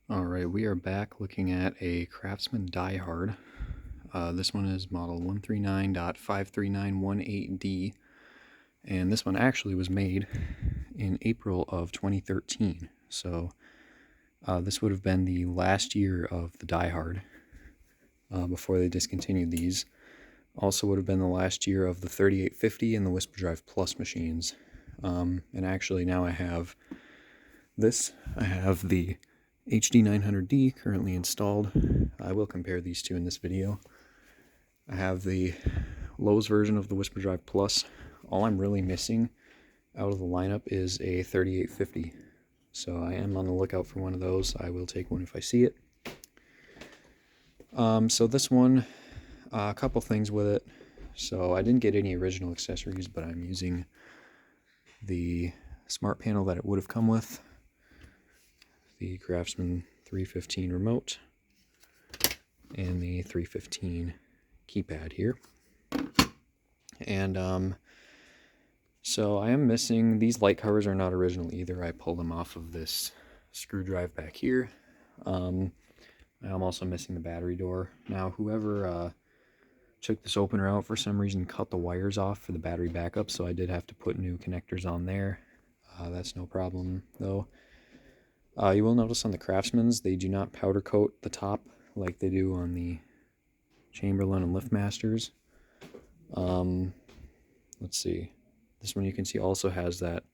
Alright, we are back looking at a Craftsman Diehard. This one is model 139.53918D, and this one actually was made in April of 2013. So this would have been the last year of the Diehard before they discontinued these. Also would have been the last year of the 3850 and the Whisper Drive Plus machines. And actually now I have this. I have the HD900D currently installed. I will compare these two in this video. I have the Lowe's version of the Whisper Drive Plus. All I'm really missing out of the lineup is a 3850. So I am on the lookout for one of those. I will take one if I see it. So this one, a couple things with it. So I didn't get any original accessories, but I'm using the smart panel that it would have come with. The Craftsman 315 remote and the 315 keypad here. And so I am missing, these light covers are not original either. I pulled them off of this screw drive back here. I'm also missing the battery door. Now whoever took this opener out for some reason cut the wires off for the battery backup, so I did have to put new connectors on there. That's no problem though. You will notice on the Craftsmans, they do not powder coat the top like they do on the Chamberlain and Liftmasters. Let's see. This one you can see also has that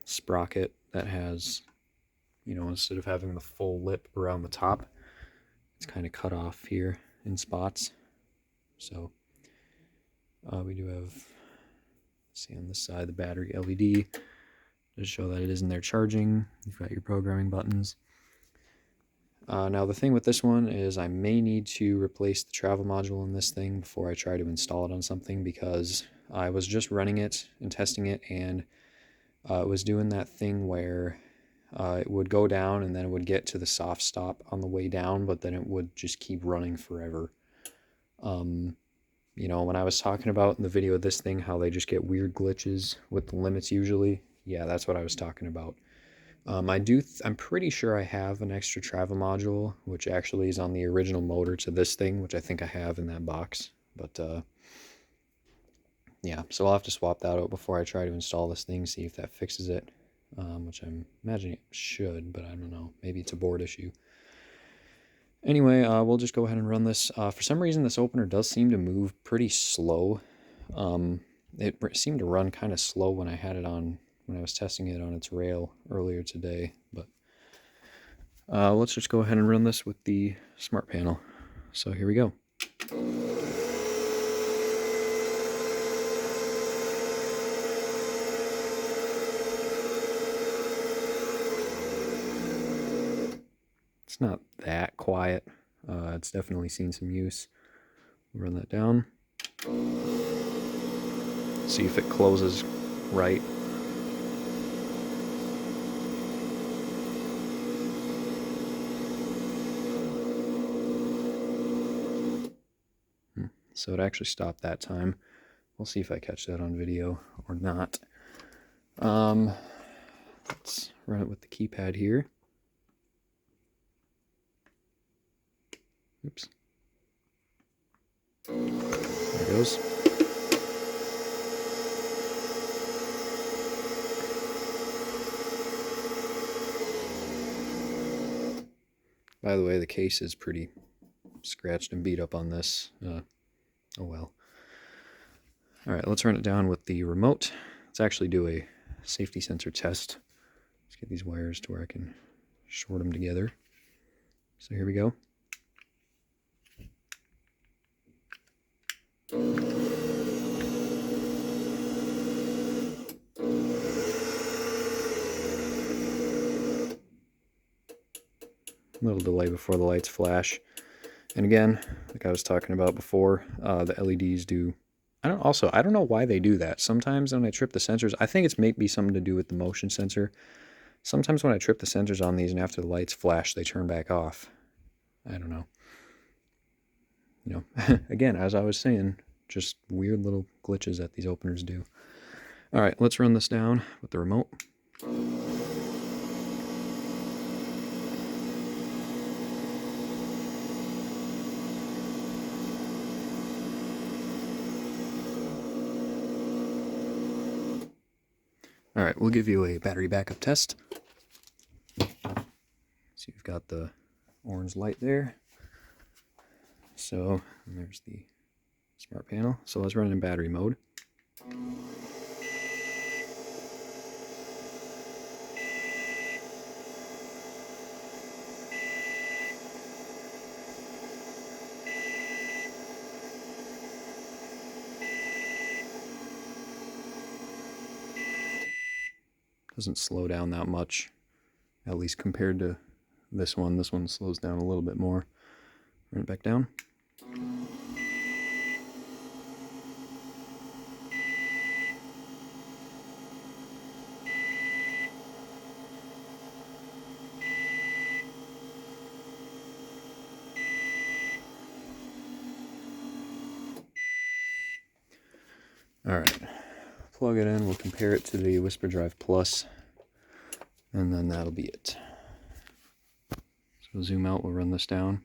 sprocket that has, you know, instead of having the full lip around the top, it's kind of cut off here in spots. So we do have, let's see, on this side, the battery LED. Just show that it is in there charging. You've got your programming buttons. Now the thing with this one is I may need to replace the travel module in this thing before I try to install it on something, because I was just running it and testing it, and it was doing that thing where it would go down and then it would get to the soft stop on the way down, but then it would just keep running forever. You know, when I was talking about in the video of this thing how they just get weird glitches with the limits usually, yeah, that's what I was talking about. I'm pretty sure I have an extra travel module, which actually is on the original motor to this thing, which I think I have in that box. But yeah, so I'll have to swap that out before I try to install this thing, see if that fixes it, which I'm imagining it should, but I don't know. Maybe it's a board issue. Anyway, we'll just go ahead and run this. For some reason, this opener does seem to move pretty slow. It seemed to run kind of slow when I had it on, when I was testing it on its rail earlier today, but let's just go ahead and run this with the smart panel. So here we go. It's not that quiet. It's definitely seen some use. We'll run that down. See if it closes right. So it actually stopped that time. We'll see if I catch that on video or not. Let's run it with the keypad here. Oops. There it goes. By the way, the case is pretty scratched and beat up on this. Oh well. Alright, let's run it down with the remote. Let's actually do a safety sensor test. Let's get these wires to where I can short them together. So here we go. A little delay before the lights flash. And again, like I was talking about before, the LEDs do... I don't know why they do that. Sometimes when I trip the sensors, I think it's maybe something to do with the motion sensor. Sometimes when I trip the sensors on these and after the lights flash, they turn back off. I don't know. You know, again, as I was saying, just weird little glitches that these openers do. Alright, let's run this down with the remote. Alright, we'll give you a battery backup test. So you've got the orange light there. So, and there's the smart panel. So let's run it in battery mode. Doesn't slow down that much, at least compared to this one. This one slows down a little bit more. Run it back down. Alright, plug it in, we'll compare it to the Whisper Drive Plus, and then that'll be it. So zoom out, we'll run this down.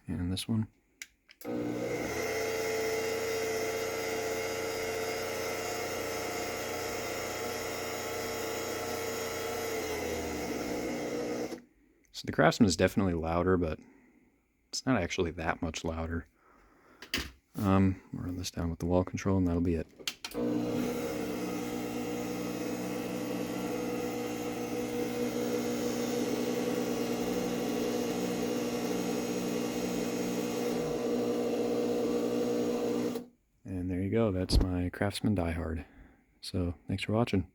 And this one. So the Craftsman is definitely louder, but it's not actually that much louder. We'll run this down with the wall control, and that'll be it. And there you go, that's my Craftsman Diehard. So thanks for watching.